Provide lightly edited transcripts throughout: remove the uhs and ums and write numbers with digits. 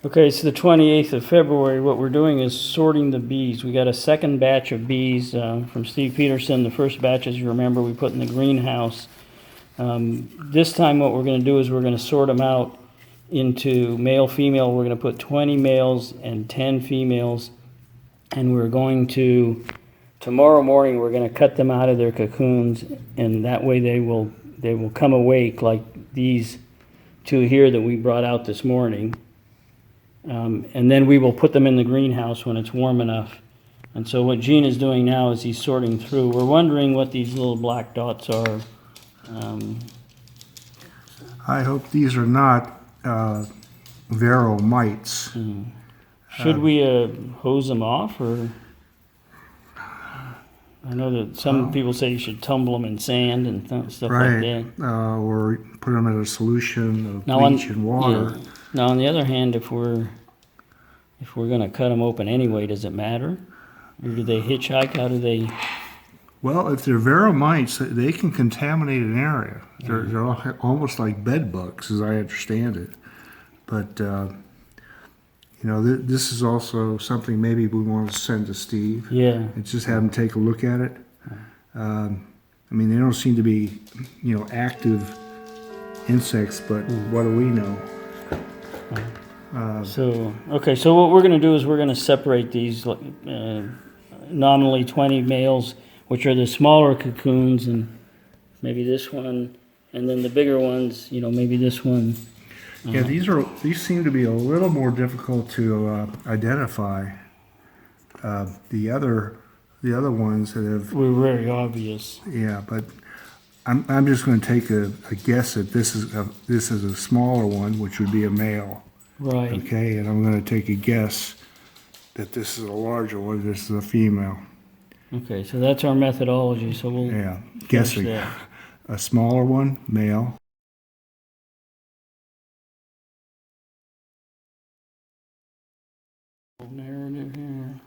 Okay, it's the 28th of February. What we're doing is sorting the bees. We got a second batch of bees from Steve Peterson. The first batch, as you remember, we put in the greenhouse. This time what we're going to do is we're going to sort them out into male, female. We're going to put 20 males and 10 females. And we're going to, tomorrow morning, we're going to cut them out of their cocoons. And that way they will come awake like these two here that we brought out this morning. And then we will put them in the greenhouse when it's warm enough. And so what Gene is doing now is he's sorting through. We're wondering what these little black dots are. I hope these are not varroa mites. Should we hose them off, or? I know that some people say you should tumble them in sand and stuff like that. Or put them in a solution of bleach and water. Yeah. Now, on the other hand, if we're going to cut them open anyway, does it matter? Or do they hitchhike? How do they? Well, if they're varroa mites, they can contaminate an area. They're almost like bed bugs, as I understand it. But you know, this is also something maybe we want to send to Steve. Yeah. And just have him take a look at it. I mean, they don't seem to be, you know, active insects, but what do we know? So what we're going to do is we're going to separate these nominally 20 males, which are the smaller cocoons, and maybe this one, and then the bigger ones, you know, maybe this one. Yeah, these seem to be a little more difficult to identify. The other ones that have were very obvious. Yeah, but I'm just going to take a guess that this is a smaller one, which would be a male. Right. Okay, and I'm going to take a guess that this is a larger one. This is a female. Okay, so that's our methodology. So we'll guessing a smaller one, male. Narrative here.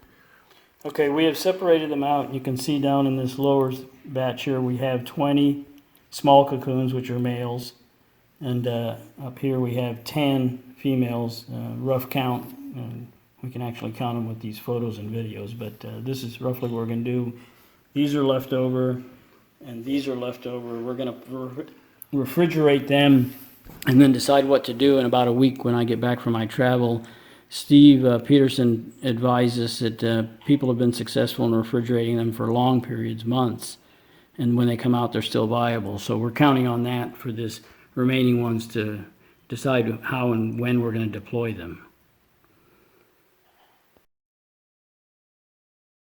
Okay, we have separated them out. You can see down in this lower batch here we have 20 small cocoons, which are males, and up here we have 10 females. Rough count, and we can actually count them with these photos and videos, but this is roughly what we're going to do. These are left over, and these are left over. We're going to refrigerate them and then decide what to do in about a week when I get back from my travel. Steve Peterson advised us that people have been successful in refrigerating them for long periods, months, and when they come out, they're still viable. So we're counting on that for this remaining ones to decide how and when we're going to deploy them.